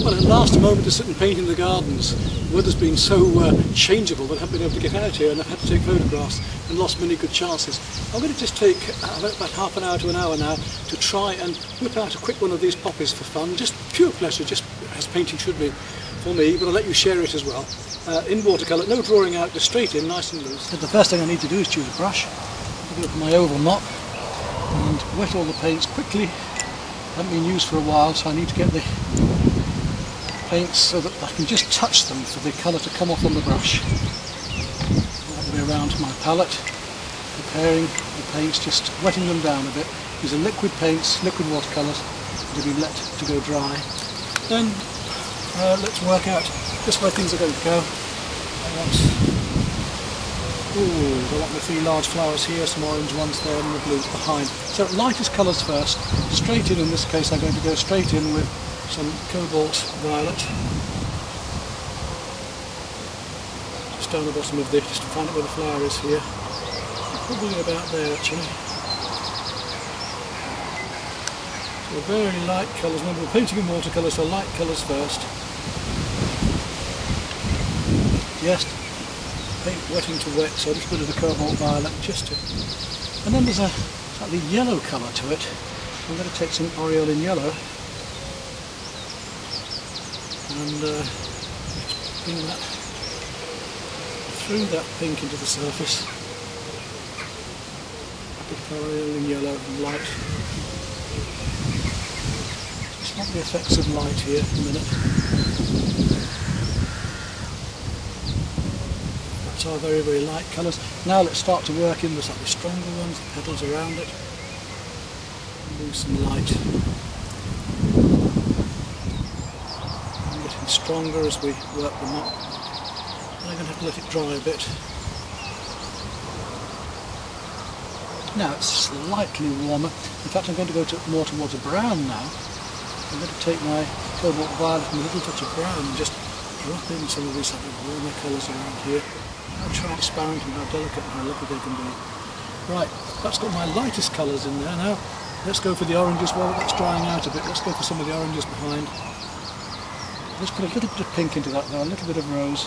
Well, at last a moment to sit and paint in the gardens. The weather's been so changeable that I haven't been able to get out here, and I've had to take photographs and lost many good chances. I'm going to just take about half an hour to an hour now to try and whip out a quick one of these poppies for fun, just pure pleasure, just as painting should be for me, but I'll let you share it as well. In watercolour, no drawing out, just straight in, nice and loose. The first thing I need to do is choose a brush, go for my oval mop and wet all the paints quickly. Haven't been used for a while, so I need to get the paints so that I can just touch them for the colour to come off on the brush. All the way around my palette, preparing the paints, just wetting them down a bit. These are liquid paints, liquid watercolours, to be let to go dry. Then let's work out just where things are going to go. I want the three large flowers here, some orange ones there and the blues behind. So lightest colours first, straight in this case I'm going to go straight in with some cobalt violet. Just down the bottom of this, just to find out where the flower is here. Probably about there actually. So very light colours, remember we're painting in watercolours, so light colours first. Yes, paint wetting to wet, so just a bit of the cobalt violet, just to... And then there's a slightly yellow colour to it. I'm going to take some aureolin yellow and just bring that through that pink into the surface. A bit of aureolin yellow and light. Just want the effects of light here in a minute. Are very, very light colours. Now let's start to work in the slightly stronger ones, the petals around it. Lose some light. I'm getting stronger as we work them up. And I'm going to have to let it dry a bit. Now it's slightly warmer. In fact I'm going to go more towards a brown now. I'm going to take my cobalt violet and a little touch of brown and just drop in some of these slightly warmer colours around here. How transparent and how delicate and how lovely they can be. Right, that's got my lightest colours in there now. Let's go for the oranges while that's drying out a bit. Let's go for some of the oranges behind. Let's put a little bit of pink into that though, a little bit of rose.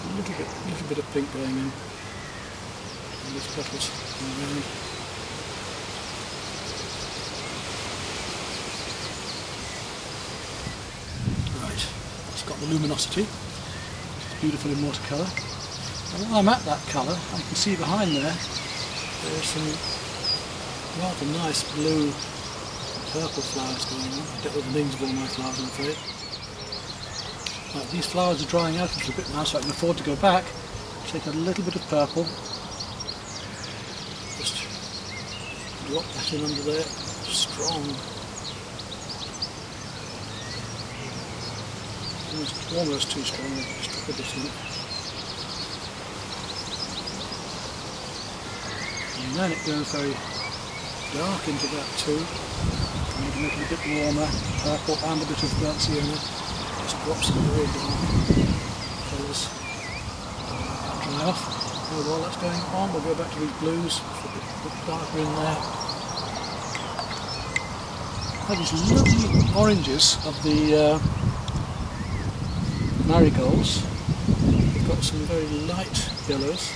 A little bit of pink going in. And these petals around. Got the luminosity, it's beautiful in watercolour. And while I'm at that colour, I can see behind there's some rather nice blue purple flowers going on. I don't know the names of all my flowers, I'm afraid. Right, these flowers are drying out a little bit now, so I can afford to go back, take a little bit of purple, just drop that in under there, strong. Almost too strong, just drop a bit in it. And then it goes very dark into that too. And to make it a bit warmer, purple and a bit of burnt sienna. Just drop some very dark colours. Dry off. Oh, while that's going on, we'll go back to these blues, a bit darker in there. Now these lovely oranges of the marigolds. We've got some very light yellows,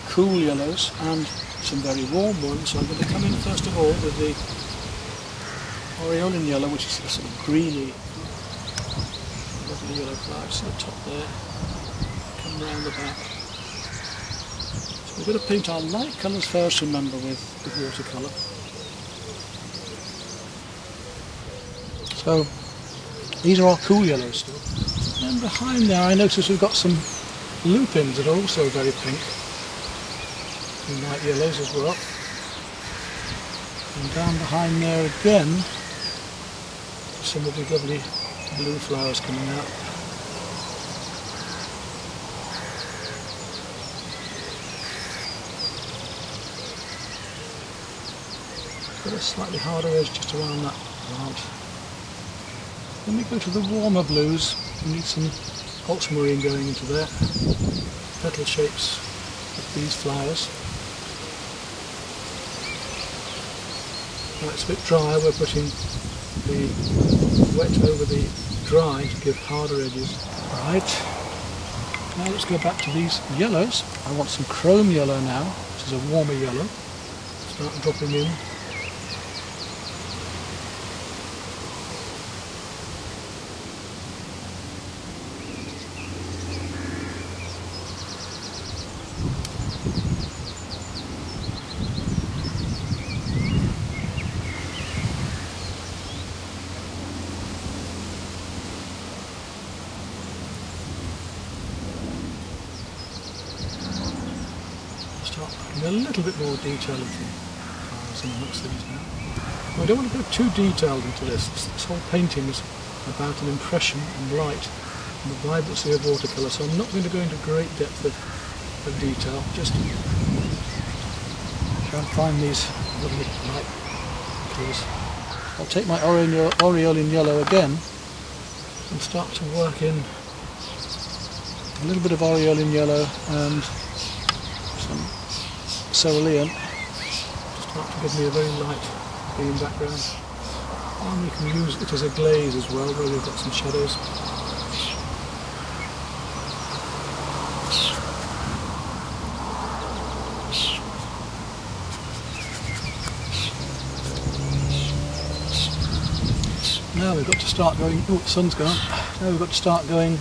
cool yellows and some very warm ones. So I'm going to come in first of all with the aureolin yellow, which is a sort of greeny, lovely yellow flowers at the top there. Come round the back. So we're going to paint our light colours first, remember, with watercolour. So these are our cool yellows still. And behind there I notice we've got some lupins that are also very pink. And light yellows as well. And down behind there again, some of the lovely blue flowers coming out. Got a slightly harder edge just around that plant. Then we go to the warmer blues. We need some ultramarine going into there. Petal shapes of these flowers. Now it's a bit drier, we're putting the wet over the dry to give harder edges. Right, now let's go back to these yellows. I want some chrome yellow now, which is a warmer yellow. Start dropping in. Start putting a little bit more detail into the flowers amongst these now. I don't want to go too detailed into this. This whole painting is about an impression and light and the vibrancy of watercolour, so I'm not going to go into great depth of detail, just try and find these lovely light colours. I'll take my aureolin yellow again and start to work in a little bit of aureolin yellow and some cerulean to start to give me a very light green background. And we can use it as a glaze as well, where we've got some shadows. Now we've got to start going, oh, the sun's gone. Now we've got to start going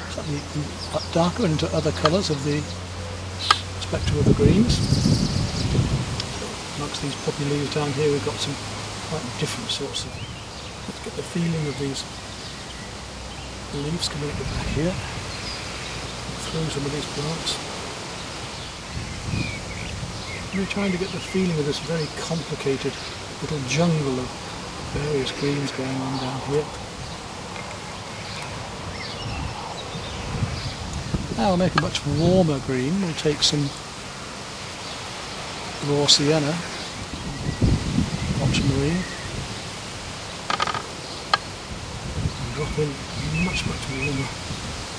slightly darker into other colours of the spectrum of the greens. Amongst these poppy leaves down here we've got some quite different sorts of, let's get the feeling of these leaves coming at the back here, through some of these plants. We're trying to get the feeling of this very complicated little jungle of various greens going on down here. Now we'll make a much warmer green. We'll take some raw sienna, ultramarine, and drop in much warmer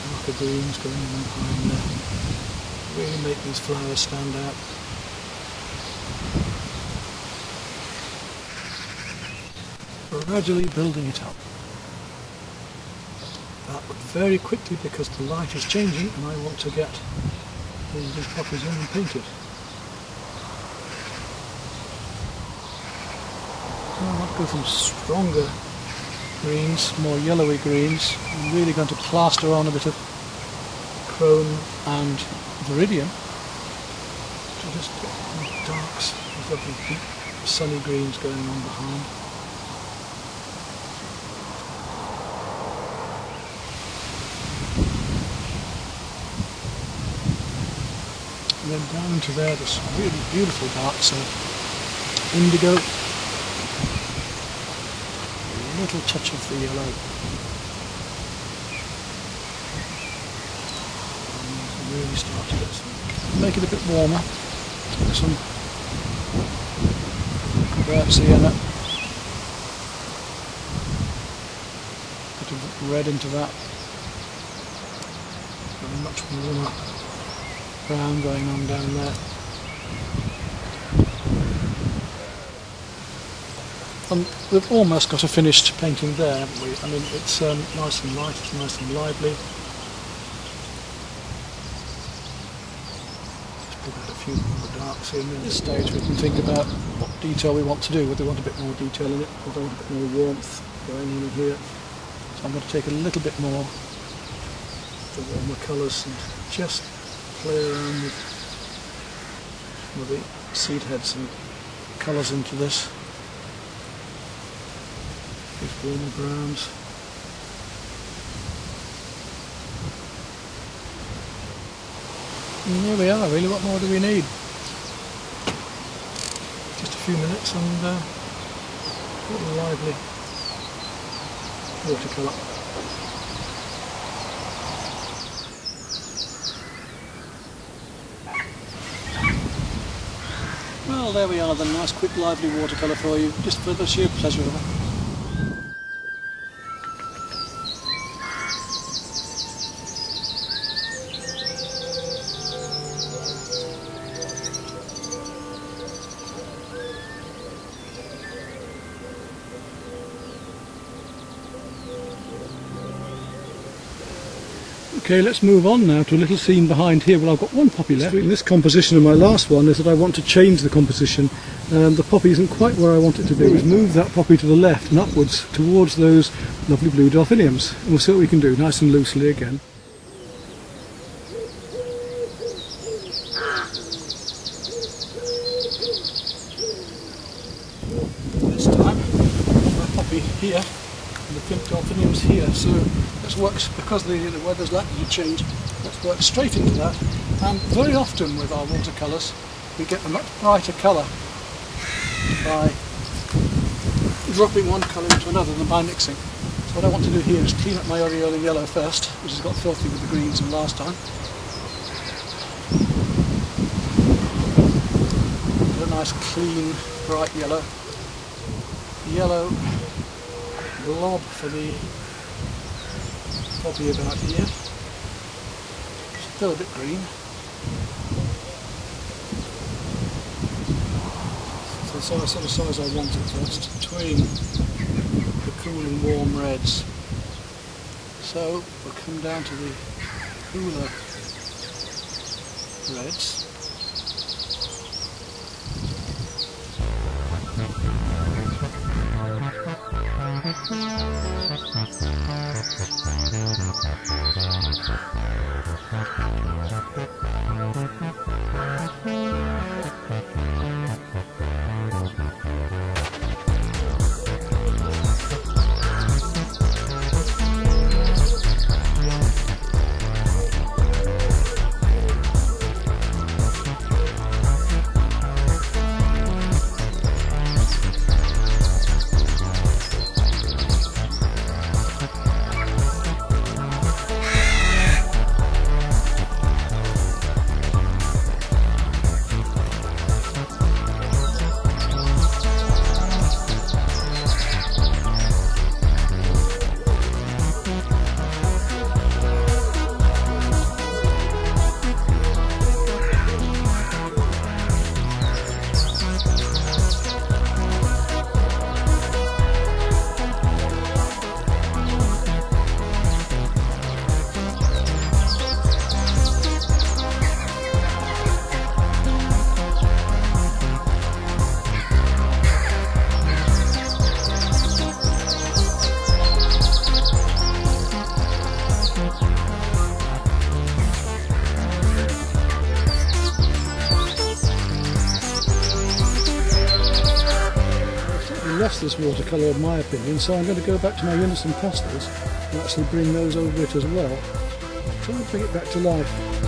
darker greens going on behind there. Really make these flowers stand out. Gradually building it up. But very quickly, because the light is changing and I want to get all these poppies in and painted. So I want to go from stronger greens, more yellowy greens. I'm really going to plaster on a bit of chrome and viridian to just get the darks, these lovely deep sunny greens going on behind. And then down into there, this really beautiful darks of indigo, a little touch of the yellow, and really start to get some, make it a bit warmer, some burnt sienna, bit of red into that, and much warmer brown going on down there. And we've almost got a finished painting there, haven't we? I mean, it's nice and light, it's nice and lively. Just put out a few more darks in. At this stage we can think about what detail we want to do, whether we want a bit more detail in it, whether we want a bit more warmth going on in here. So I'm going to take a little bit more of the warmer colours and just play around with some of the seed heads and colours into this. warmer browns. And here we are really, what more do we need? Just a few minutes and what a lively watercolour. Well, there we are, the nice quick lively watercolour for you, just for the sheer pleasure of it. Okay, let's move on now to a little scene behind here. Well, I've got one poppy left. In this composition of my last one is that I want to change the composition. The poppy isn't quite where I want it to be. We've moved that poppy to the left and upwards towards those lovely blue delphiniums. And we'll see what we can do, nice and loosely again. This time, my poppy here and the pink delphiniums here. So let's work, because the weather's likely to change, let's work straight into that. And very often with our watercolours we get a much brighter colour by dropping one colour into another than by mixing. So what I want to do here is clean up my aureole yellow first, which has got filthy with the greens from last time. Get a nice clean bright yellow. Yellow blob for the poppy about here. Still a bit green. So the sort of size I want it first, between the cool and warm reds. So we'll come down to the cooler reds. Lost this watercolour in my opinion, so I'm going to go back to my unison pastels and actually bring those over it as well. Try and bring it back to life.